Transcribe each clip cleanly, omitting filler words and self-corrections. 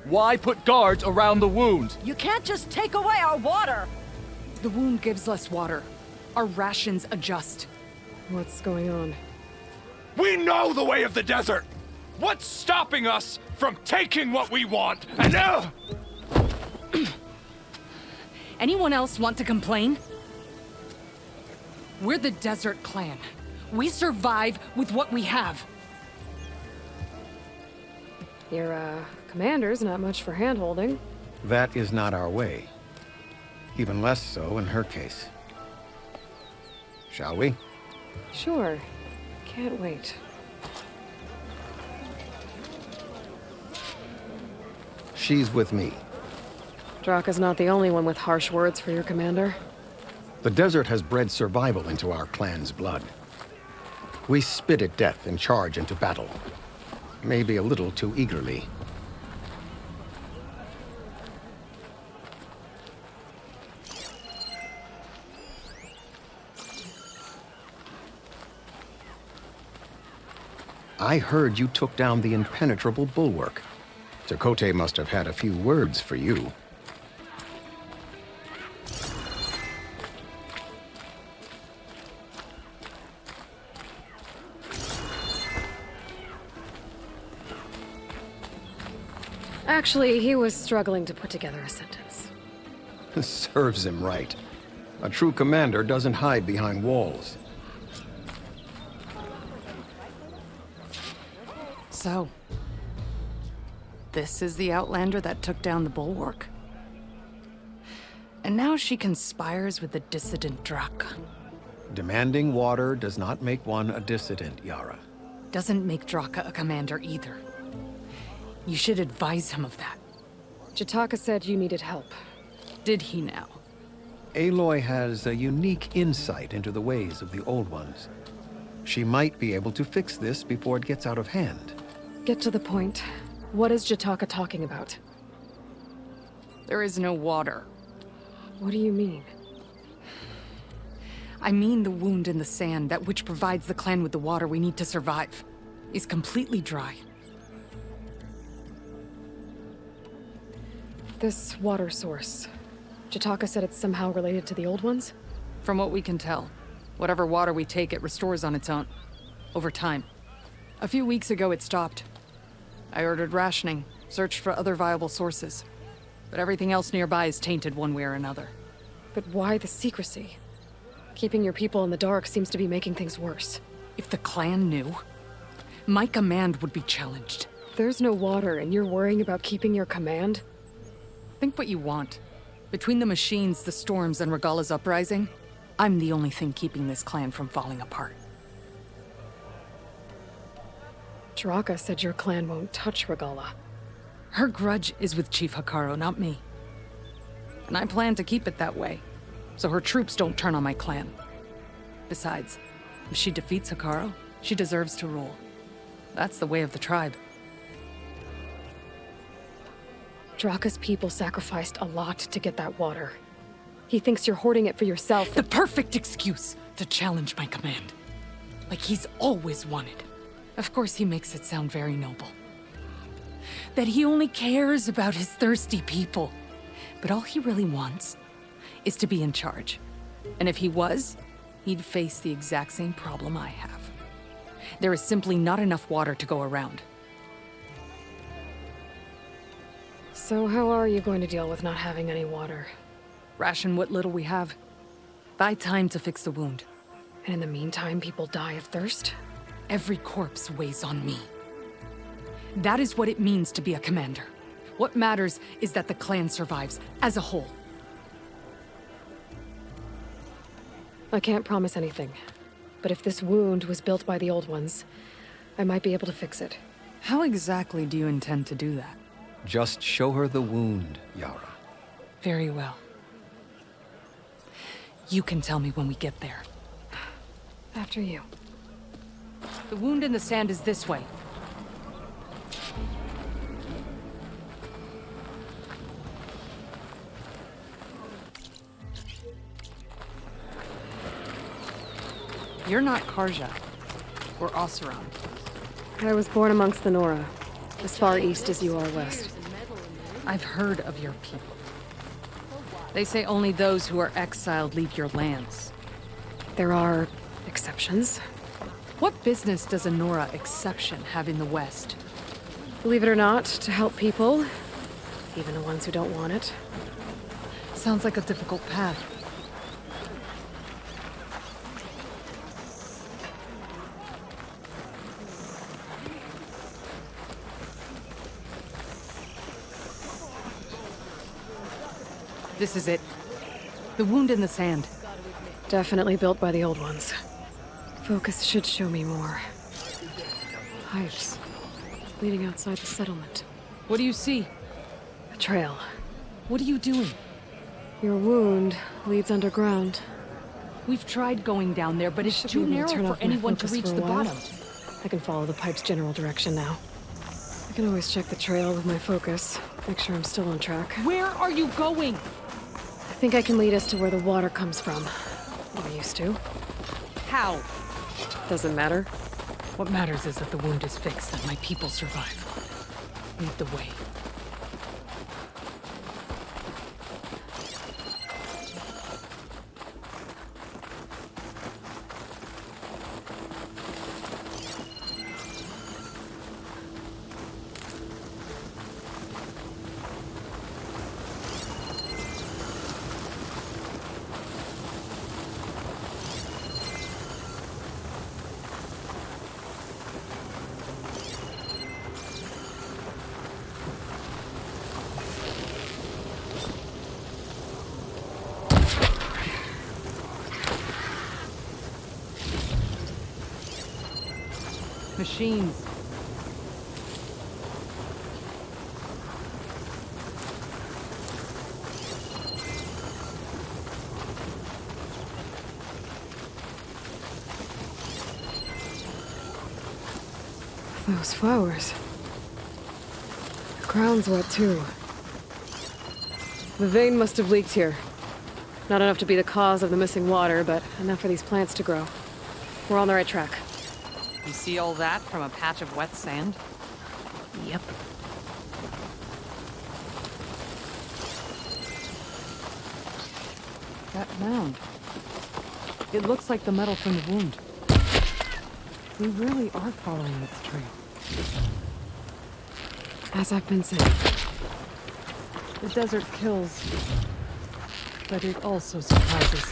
Why put guards around the wound? You can't just take away our water! The wound gives less water. Our rations adjust. What's going on? We know the way of the desert! What's stopping us from taking what we want? And now... Anyone else want to complain? We're the Desert Clan. We survive with what we have. Your, commander's not much for hand-holding. That is not our way. Even less so in her case. Shall we? Sure. Can't wait. She's with me. Drakka's not the only one with harsh words for your commander. The desert has bred survival into our clan's blood. We spit at death and charge into battle. Maybe a little too eagerly. I heard you took down the impenetrable bulwark. Tekote must have had a few words for you. Actually, he was struggling to put together a sentence. Serves him right. A true commander doesn't hide behind walls. So, this is the Outlander that took down the bulwark? And now she conspires with the dissident Drakka. Demanding water does not make one a dissident, Yarra. Doesn't make Drakka a commander either. You should advise him of that. Jetakka said you needed help. Did he now? Aloy has a unique insight into the ways of the Old Ones. She might be able to fix this before it gets out of hand. Get to the point. What is Jetakka talking about? There is no water. What do you mean? I mean the wound in the sand, that which provides the clan with the water we need to survive, is completely dry. This water source. Jetakka said it's somehow related to the Old Ones? From what we can tell, whatever water we take, it restores on its own. Over time. A few weeks ago, it stopped. I ordered rationing, searched for other viable sources. But everything else nearby is tainted one way or another. But why the secrecy? Keeping your people in the dark seems to be making things worse. If the clan knew, my command would be challenged. There's no water, and you're worrying about keeping your command? Think what you want. Between the machines, the storms, and Regalla's uprising, I'm the only thing keeping this clan from falling apart. Drakka said your clan won't touch Regalla. Her grudge is with Chief Hikaru, not me. And I plan to keep it that way, so her troops don't turn on my clan. Besides, if she defeats Hikaru, she deserves to rule. That's the way of the tribe. Drakka's people sacrificed a lot to get that water. He thinks you're hoarding it for yourself. The perfect excuse to challenge my command. Like he's always wanted. Of course he makes it sound very noble. That he only cares about his thirsty people. But all he really wants is to be in charge. And if he was, he'd face the exact same problem I have. There is simply not enough water to go around. So how are you going to deal with not having any water? Ration what little we have. Buy time to fix the wound. And in the meantime, people die of thirst? Every corpse weighs on me. That is what it means to be a commander. What matters is that the clan survives, as a whole. I can't promise anything. But if this wound was built by the Old Ones, I might be able to fix it. How exactly do you intend to do that? Just show her the wound, Yarra. Very well. You can tell me when we get there. After you. The wound in the sand is this way. You're not Karja, or Oseram. I was born amongst the Nora, as far east as you are west. I've heard of your people. They say only those who are exiled leave your lands. There are exceptions. What business does a Nora exception have in the West? Believe it or not, to help people, even the ones who don't want it. Sounds like a difficult path. This is it. The wound in the sand. Definitely built by the old ones. Focus should show me more. Pipes leading outside the settlement. What do you see? A trail. What are you doing? Your wound leads underground. We've tried going down there, but it's Should too be able narrow to turn for off my anyone to focus reach for a the while. bottom. I can follow the pipe's general direction now. I can always check the trail with my focus. Make sure I'm still on track. Where are you going? I think I can lead us to where the water comes from. Or used to. How? Doesn't matter. What matters is that the wound is fixed and my people survive. Lead the way. Machines. Those flowers. The ground's wet too. The vein must have leaked here. Not enough to be the cause of the missing water, but enough for these plants to grow. We're on the right track. You see all that from a patch of wet sand? Yep. That mound. It looks like the metal from the wound. We really are following its trail. As I've been saying. The desert kills, but it also surprises.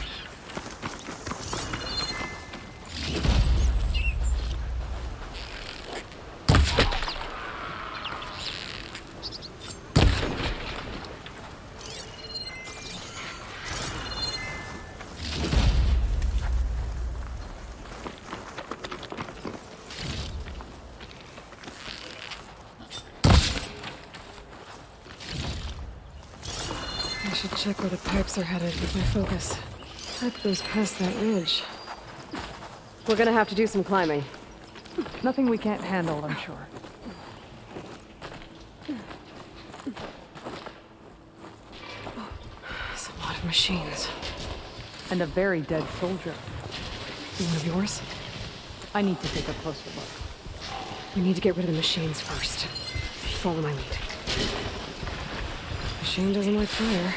I should check where the pipes are headed with my focus. Pipe goes past that ridge. We're gonna have to do some climbing. Nothing we can't handle, I'm sure. There's a lot of machines. And a very dead soldier. One of yours? I need to take a closer look. We need to get rid of the machines first. Follow my lead. Machine doesn't like fire.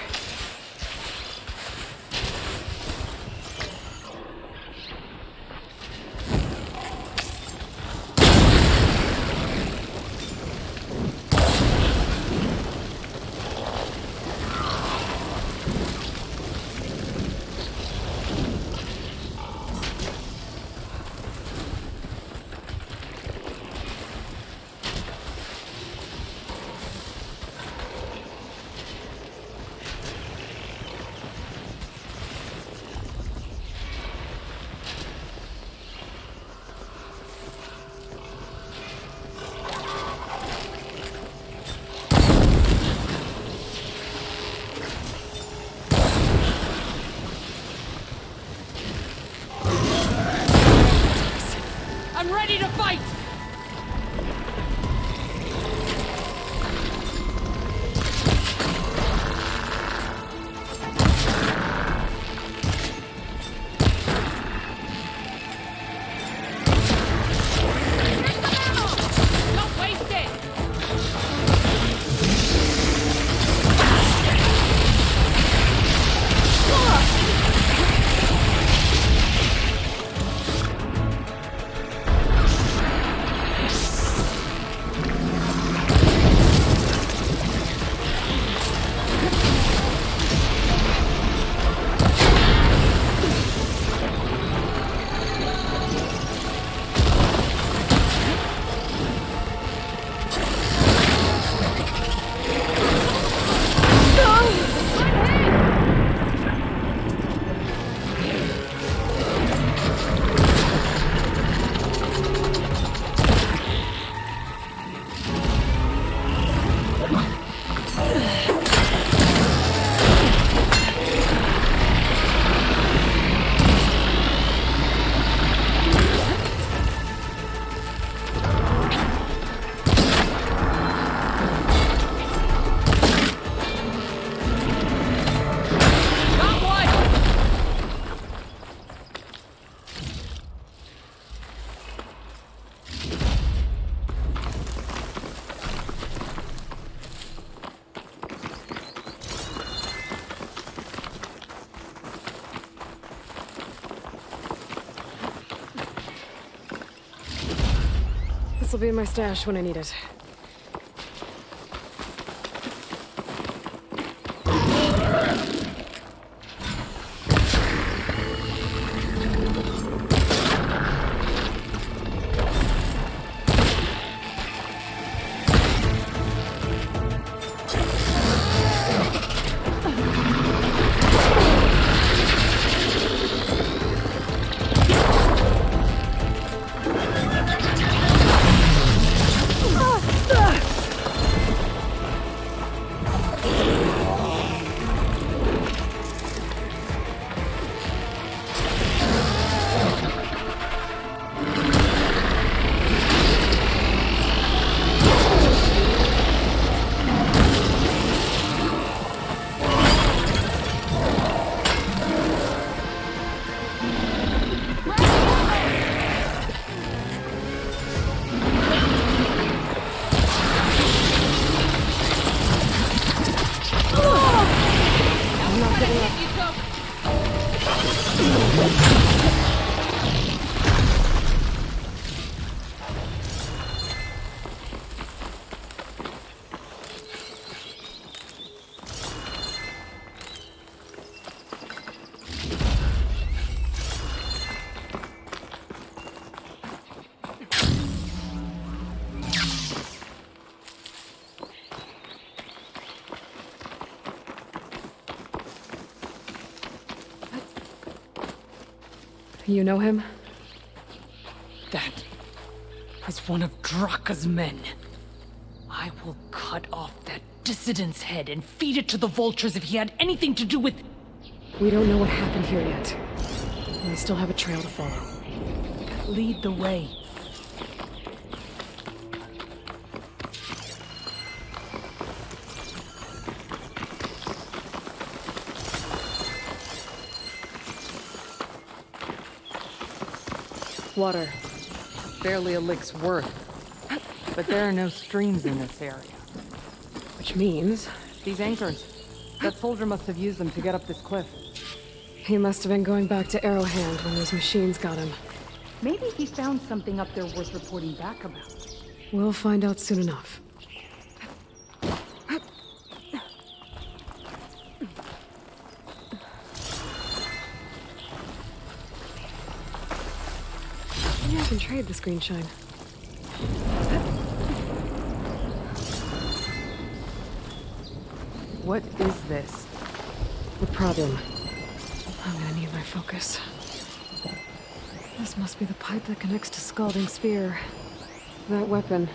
This'll be in my stash when I need it. You know him? That is one of Drakka's men. I will cut off that dissident's head and feed it to the vultures if he had anything to do with... We don't know what happened here yet. And we still have a trail to follow. Lead the way. Water. Barely a lick's worth. But there are no streams in this area. Which means... These anchors. That soldier must have used them to get up this cliff. he must have been going back to Arrowhand when those machines got him. Maybe he found something up there worth reporting back about. We'll find out soon enough. Maybe I can trade this green shine. What is this? The problem. I'm gonna need my focus. This must be the pipe that connects to Scalding Spear. That weapon.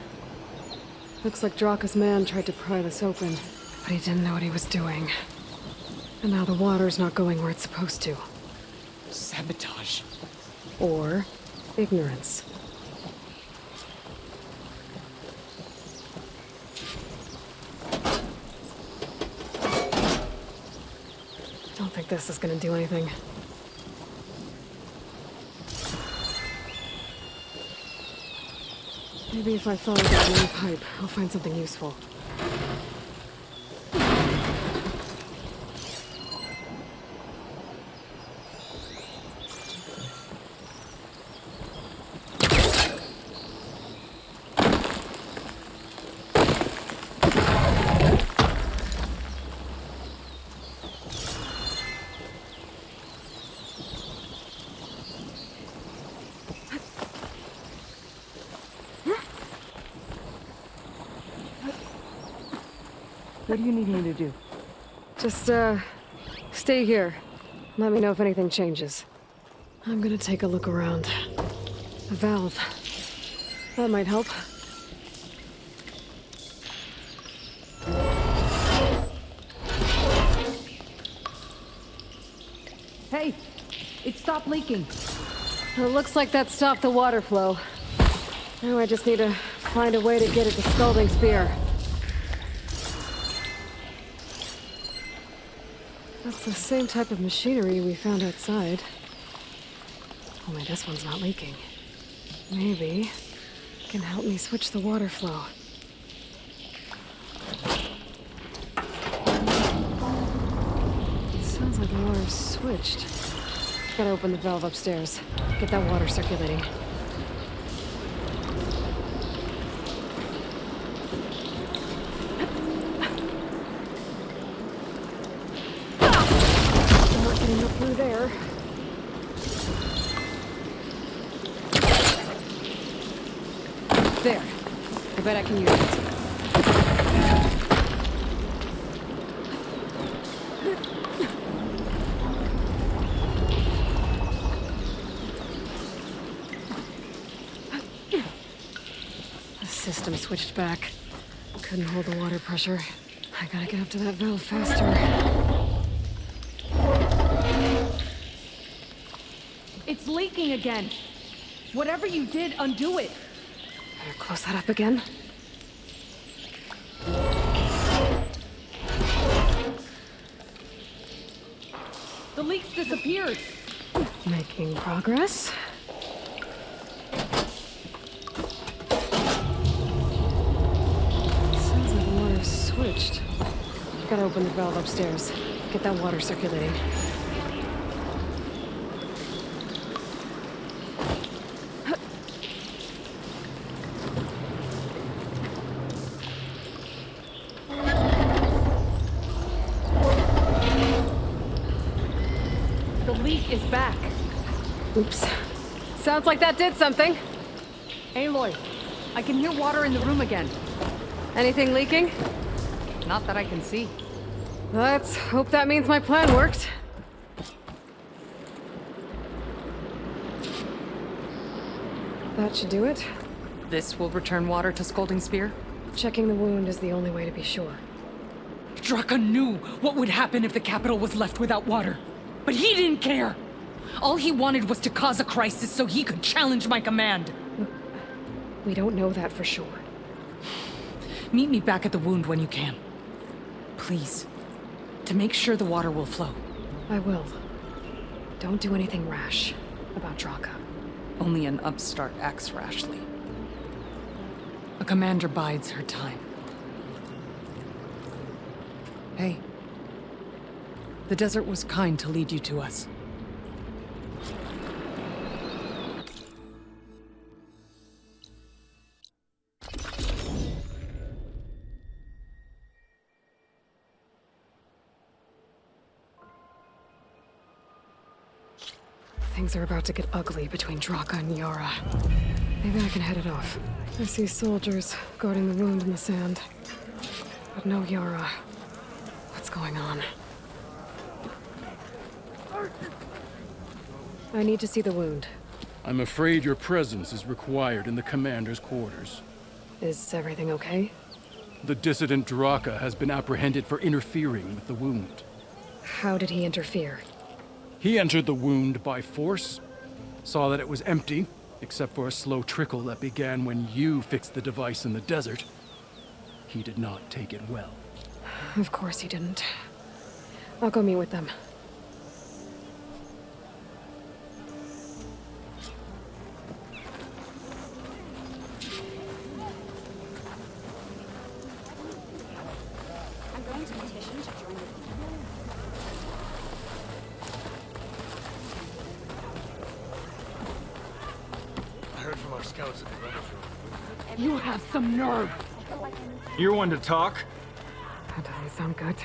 Looks like Drakka's man tried to pry this open, but he didn't know what he was doing. And now the water's not going where it's supposed to. Sabotage. Or ignorance. Don't think this is gonna do anything. Maybe if I follow that main pipe, I'll find something useful. What do you need me to do? Just, stay here. Let me know if anything changes. I'm gonna take a look around. A valve. That might help. Hey! It stopped leaking! It looks like that stopped the water flow. Now I just need to find a way to get it to Scalding Spear. That's the same type of machinery we found outside. Only this one's not leaking. Maybe it can help me switch the water flow. It sounds like the water's switched. Gotta open the valve upstairs. Get that water circulating. getting up through there. There. I bet I can use it. The system switched back. Couldn't hold the water pressure. I gotta get up to that valve faster. It's leaking again. Whatever you did, undo it. Better close that up again. The leak's disappeared. Making progress. Sounds like the water's switched. Gotta open the valve upstairs. Get that water circulating. The leak is back. Oops. Sounds like that did something. Aloy, I can hear water in the room again. Anything leaking? Not that I can see. Let's hope that means my plan worked. That should do it. This will return water to Scalding Spear? Checking the wound is the only way to be sure. Drakka knew what would happen if the capital was left without water. But he didn't care! All he wanted was to cause a crisis so he could challenge my command. We don't know that for sure. Meet me back at the wound when you can. Please. To make sure the water will flow. I will. Don't do anything rash about Drakka. Only an upstart acts rashly. A commander bides her time. Hey. The desert was kind to lead you to us. Things are about to get ugly between Drakka and Yarra. Maybe I can head it off. I see soldiers guarding the wound in the sand. But no Yarra. What's going on? I need to see the wound. I'm afraid your presence is required in the commander's quarters. Is everything okay? The dissident Jetakka has been apprehended for interfering with the wound. How did he interfere? He entered the wound by force, saw that it was empty, except for a slow trickle that began when you fixed the device in the desert. He did not take it well. Of course he didn't. I'll go meet with them. I'm going to petition to join the... I heard from our scouts at the rubber. You have some nerve! You're one to talk? That doesn't sound good.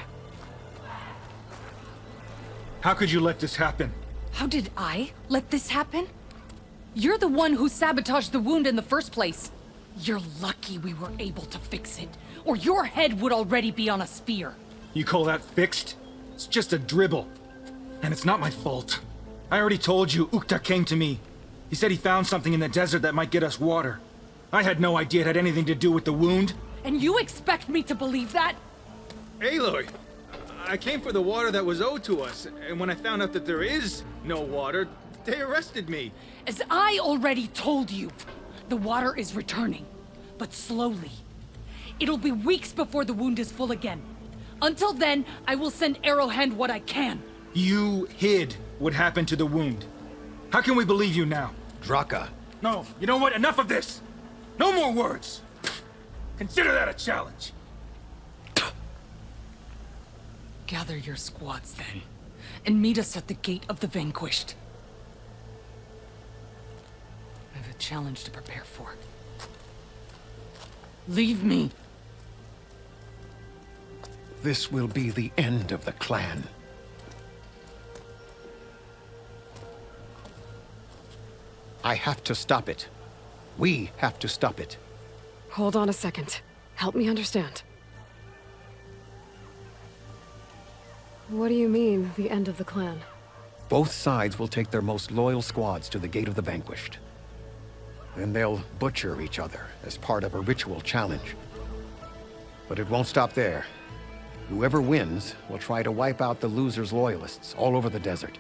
How could you let this happen? How did I let this happen? You're the one who sabotaged the wound in the first place. You're lucky we were able to fix it, or your head would already be on a spear. You call that fixed? It's just a dribble. And it's not my fault. I already told you, Ukta came to me. He said he found something in the desert that might get us water. I had no idea it had anything to do with the wound. And you expect me to believe that? Aloy, I came for the water that was owed to us, and when I found out that there is no water, they arrested me. As I already told you, the water is returning, but slowly. It'll be weeks before the wound is full again. Until then, I will send Arrowhand what I can. You hid what happened to the wound. How can we believe you now? Drakka. No, you know what? Enough of this! No more words! Consider that a challenge. Gather your squads then, and meet us at the gate of the Vanquished. I have a challenge to prepare for. Leave me! This will be the end of the clan. I have to stop it. We have to stop it. Hold on a second. Help me understand. What do you mean, the end of the clan? Both sides will take their most loyal squads to the Gate of the Vanquished. Then they'll butcher each other as part of a ritual challenge. But it won't stop there. Whoever wins will try to wipe out the loser's loyalists all over the desert.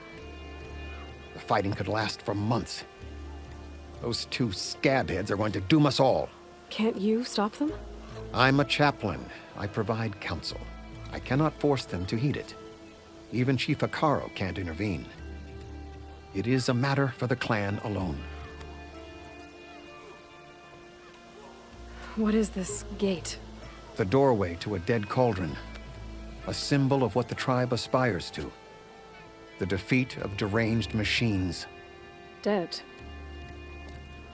The fighting could last for months. Those two scabheads are going to doom us all. Can't you stop them? I'm a chaplain. I provide counsel. I cannot force them to heed it. Even Chief Akaro can't intervene. It is a matter for the clan alone. What is this gate? The doorway to a dead cauldron. A symbol of what the tribe aspires to. The defeat of deranged machines. Dead.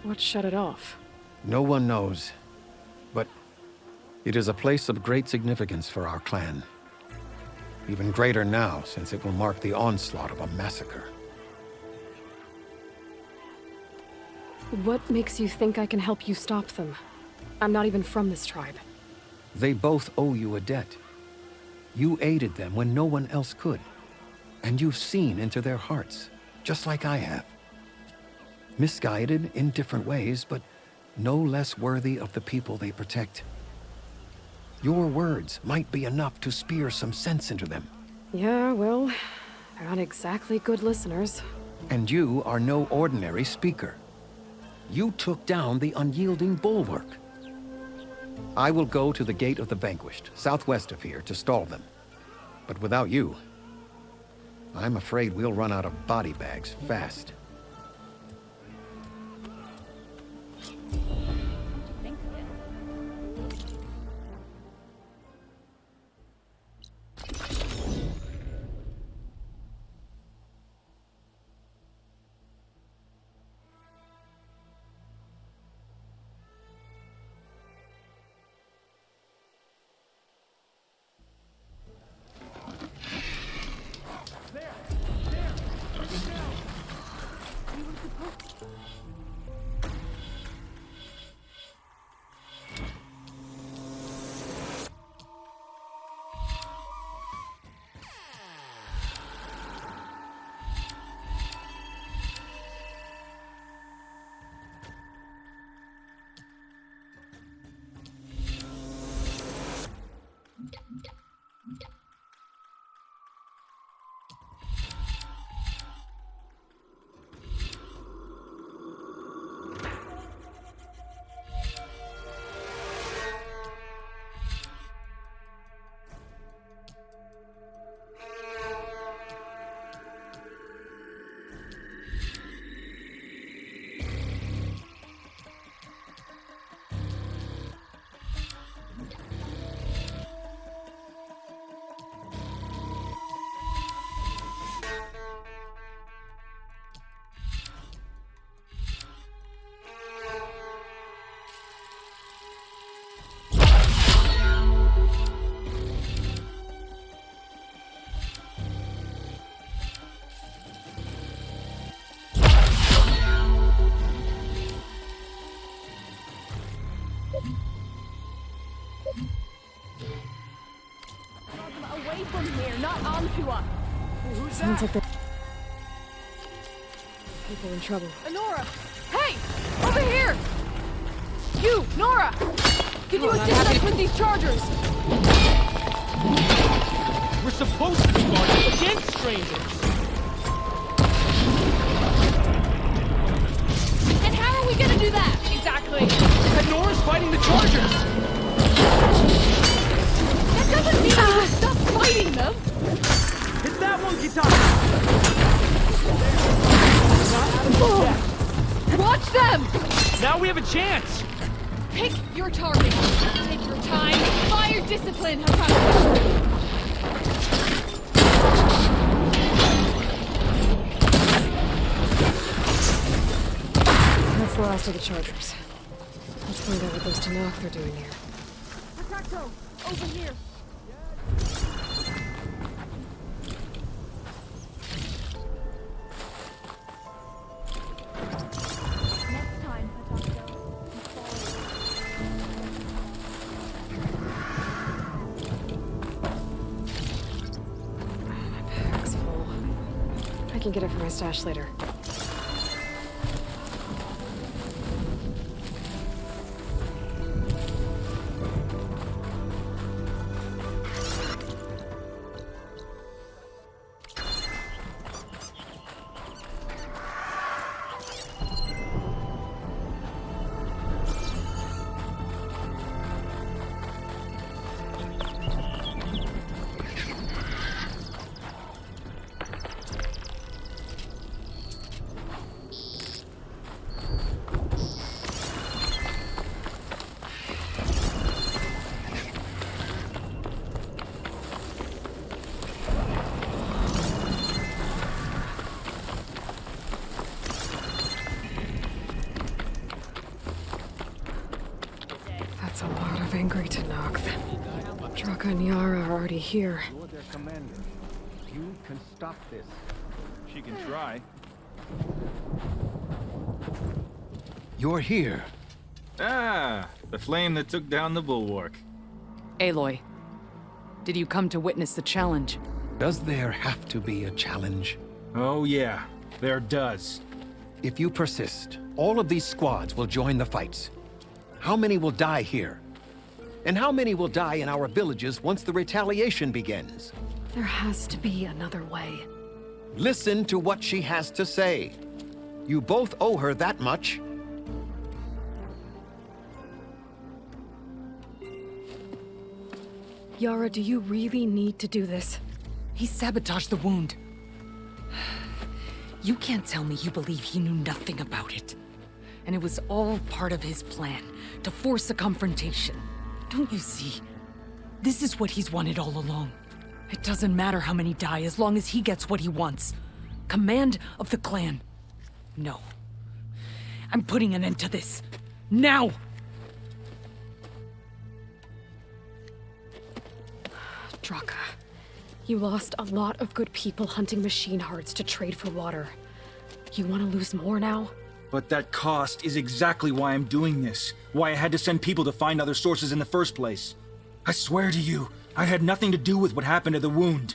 What shut it off? No one knows. But it is a place of great significance for our clan. Even greater now, since it will mark the onslaught of a massacre. What makes you think I can help you stop them? I'm not even from this tribe. They both owe you a debt. You aided them when no one else could. And you've seen into their hearts, just like I have. Misguided in different ways, but no less worthy of the people they protect. Your words might be enough to spear some sense into them. Yeah, well, they're not exactly good listeners. And you are no ordinary speaker. You took down the unyielding bulwark. I will go to the Gate of the Vanquished, southwest of here, to stall them. But without you, I'm afraid we'll run out of body bags fast. Away from here, not onto us. Sounds like they're... people in trouble. Nora! Hey! Over here! You, Nora! Can you assist us with these chargers? We're supposed to be guarding against strangers. And how are we gonna do that? Exactly. And Nora's fighting the chargers. That doesn't mean we stop fighting them. Hit that one, Jetakka. Watch them! Now we have a chance. Pick your target. Take your time. Fire discipline, Hakata. That's the last of the chargers. Let's find out what those Tenak are doing here. Jetakka, over here. can get it from my stash later. That's a lot of angry Tenak. Drakka and Yarra are already here. You're their commander. You can stop this. She can try. You're here. Ah, the flame that took down the bulwark. Aloy, did you come to witness the challenge? Does there have to be a challenge? Oh yeah, there does. If you persist, all of these squads will join the fights. How many will die here? And how many will die in our villages once the retaliation begins? There has to be another way. Listen to what she has to say. You both owe her that much. Yarra, do you really need to do this? He sabotaged the wound. You can't tell me you believe he knew nothing about it. And it was all part of his plan, to force a confrontation. Don't you see? This is what he's wanted all along. It doesn't matter how many die as long as he gets what he wants. Command of the clan. No. I'm putting an end to this. Now! Drakka, you lost a lot of good people hunting machine hearts to trade for water. You want to lose more now? But that cost is exactly why I'm doing this. Why I had to send people to find other sources in the first place. I swear to you, I had nothing to do with what happened to the wound.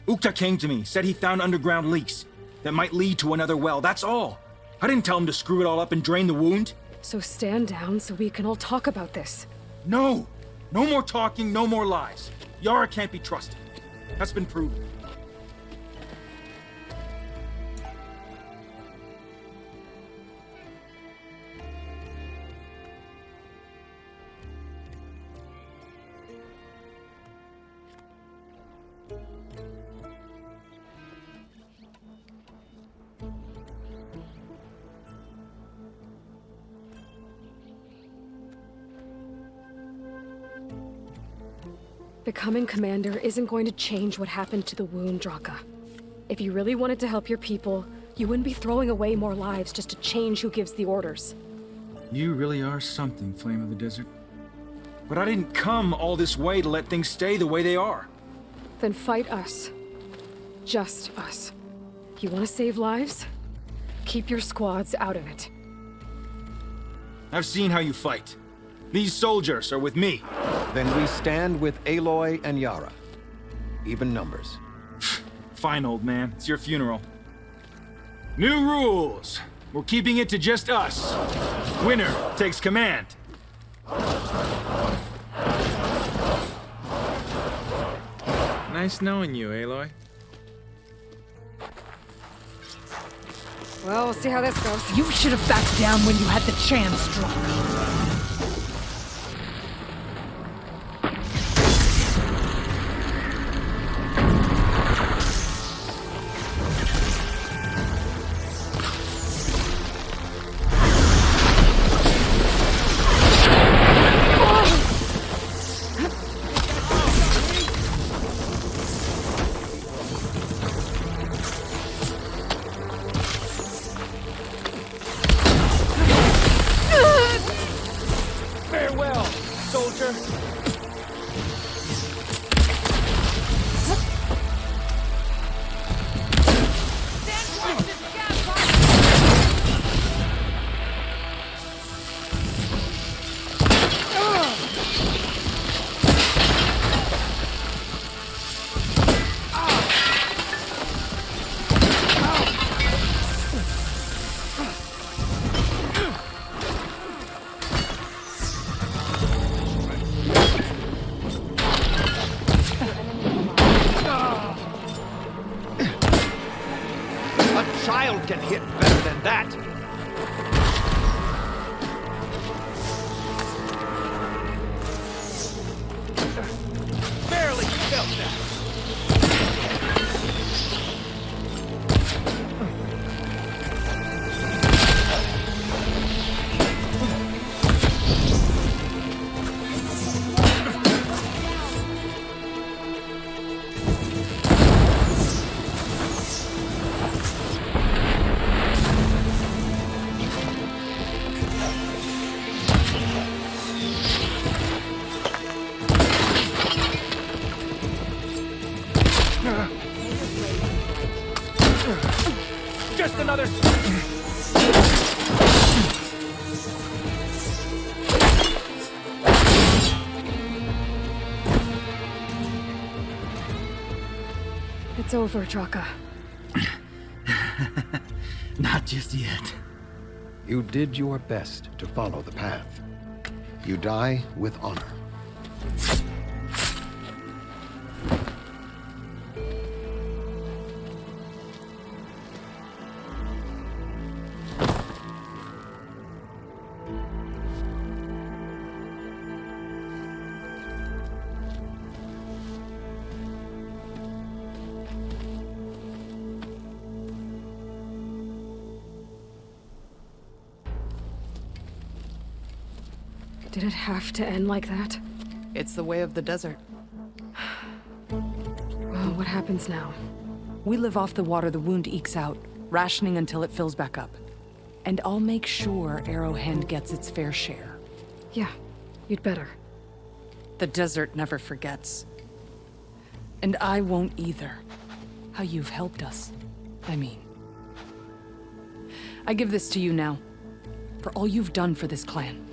Ukta came to me, said he found underground leaks that might lead to another well, that's all. I didn't tell him to screw it all up and drain the wound. So stand down so we can all talk about this. No! No more talking, no more lies. Yarra can't be trusted. That's been proven. Becoming commander isn't going to change what happened to the wound, Drakka. If you really wanted to help your people, you wouldn't be throwing away more lives just to change who gives the orders. You really are something, Flame of the Desert. But I didn't come all this way to let things stay the way they are. Then fight us. Just us. You want to save lives? Keep your squads out of it. I've seen how you fight. These soldiers are with me. Then we stand with Aloy and Yarra. Even numbers. Fine, old man. It's your funeral. New rules. We're keeping it to just us. Winner takes command. Nice knowing you, Aloy. Well, we'll see how this goes. You should have backed down when you had the chance, Drakka. I'll get hit better than that. Barely felt that. Just another. It's over, Drakka. Not just yet. You did your best to follow the path. You die with honor. Did it have to end like that? It's the way of the desert. Well, what happens now? We live off the water the wound ekes out, rationing until it fills back up. And I'll make sure Arrowhand gets its fair share. Yeah, you'd better. The desert never forgets. And I won't either. How you've helped us, I mean. I give this to you now, for all you've done for this clan.